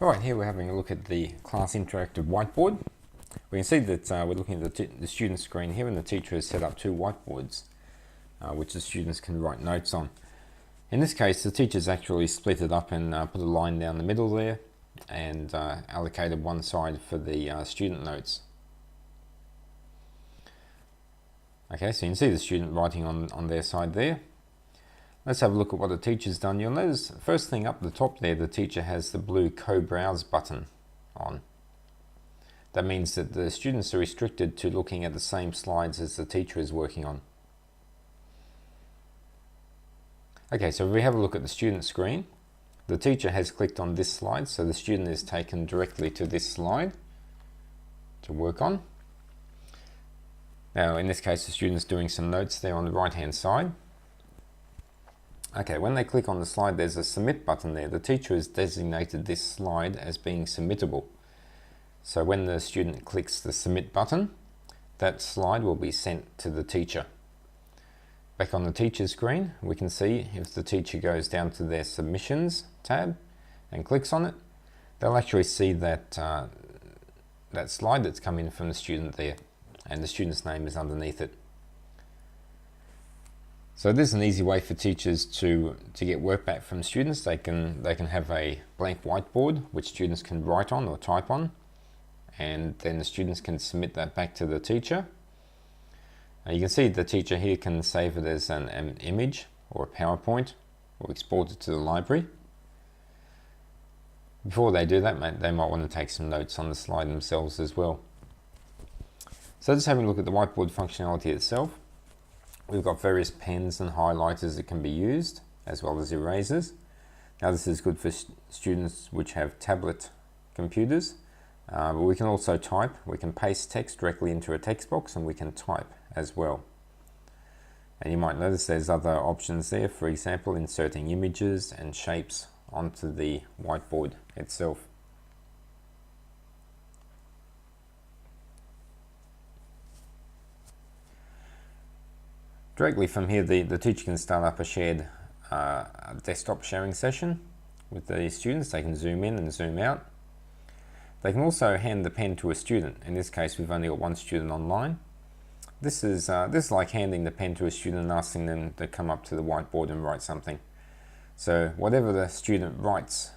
Alright, here we're having a look at the class interactive whiteboard. We can see that we're looking at the student screen here, and the teacher has set up two whiteboards which the students can write notes on. In this case, the teacher's actually split it up and put a line down the middle there and allocated one side for the student notes. Okay, so you can see the student writing on their side there. Let's have a look at what the teacher's done. You'll notice first thing up the top there, the teacher has the blue co-browse button on. That means that the students are restricted to looking at the same slides as the teacher is working on. Okay, so if we have a look at the student screen, the teacher has clicked on this slide, so the student is taken directly to this slide to work on. Now in this case, the student's doing some notes there on the right hand side. Okay, when they click on the slide, there's a submit button there. The teacher has designated this slide as being submittable. So when the student clicks the submit button, that slide will be sent to the teacher. Back on the teacher's screen, we can see if the teacher goes down to their submissions tab and clicks on it, they'll actually see that, that slide that's come in from the student there, and the student's name is underneath it. So this is an easy way for teachers to get work back from students. They can have a blank whiteboard which students can write on or type on, and then the students can submit that back to the teacher. You can see the teacher here can save it as an image or a PowerPoint or export it to the library. Before they do that, they might want to take some notes on the slide themselves as well. So just having a look at the whiteboard functionality itself. We've got various pens and highlighters that can be used, as well as erasers. Now this is good for students which have tablet computers, but we can also type. We can paste text directly into a text box, and we can type as well. And you might notice there's other options there, for example inserting images and shapes onto the whiteboard itself. Directly from here, the teacher can start up a shared desktop sharing session with the students. They can zoom in and zoom out. They can also hand the pen to a student. In this case, we've only got one student online. This is like handing the pen to a student and asking them to come up to the whiteboard and write something. So whatever the student writes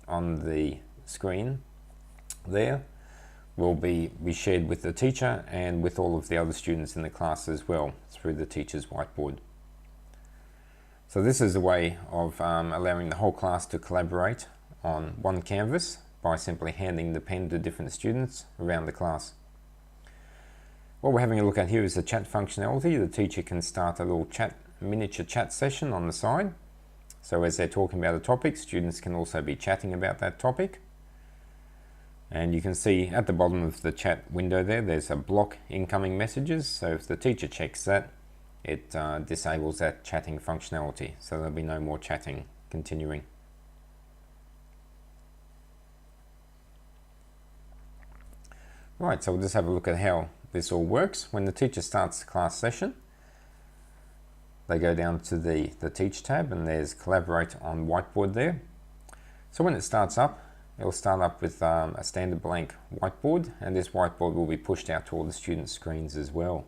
on the screen there will be shared with the teacher and with all of the other students in the class as well through the teacher's whiteboard. So this is a way of allowing the whole class to collaborate on one canvas by simply handing the pen to different students around the class. What we're having a look at here is the chat functionality. The teacher can start a little miniature chat session on the side. So as they're talking about a topic, students can also be chatting about that topic. And you can see at the bottom of the chat window there's a block incoming messages. So if the teacher checks that, it disables that chatting functionality. So there'll be no more chatting continuing. Right, so we'll just have a look at how this all works. When the teacher starts the class session, they go down to the Teach tab, and there's Collaborate on Whiteboard there. So when it starts up, it'll start up with a standard blank whiteboard, and this whiteboard will be pushed out to all the students' screens as well.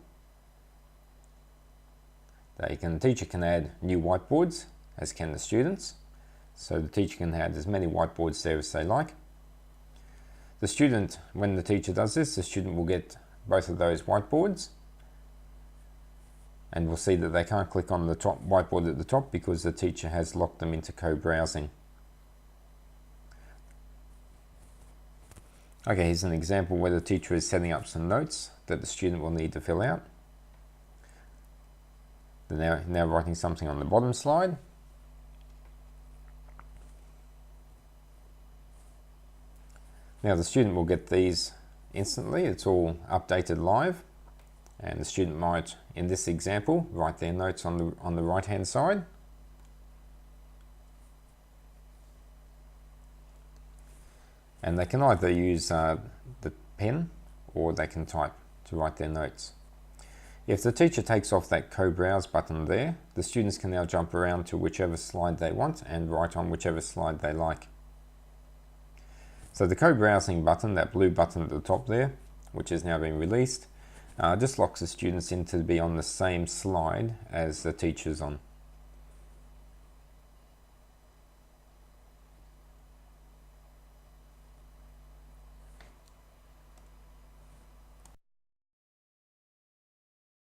The teacher can add new whiteboards, as can the students. So the teacher can add as many whiteboards there as they like. The student, when the teacher does this, the student will get both of those whiteboards, and we'll see that they can't click on the top whiteboard at the top because the teacher has locked them into co-browsing. Okay, here's an example where the teacher is setting up some notes that the student will need to fill out. They're now writing something on the bottom slide. Now the student will get these instantly. It's all updated live, and the student might, in this example, write their notes on the right hand side. And they can either use the pen or they can type to write their notes. If the teacher takes off that co-browse button there, the students can now jump around to whichever slide they want and write on whichever slide they like. So the co-browsing button, that blue button at the top there, which has now been released, just locks the students in to be on the same slide as the teacher's on.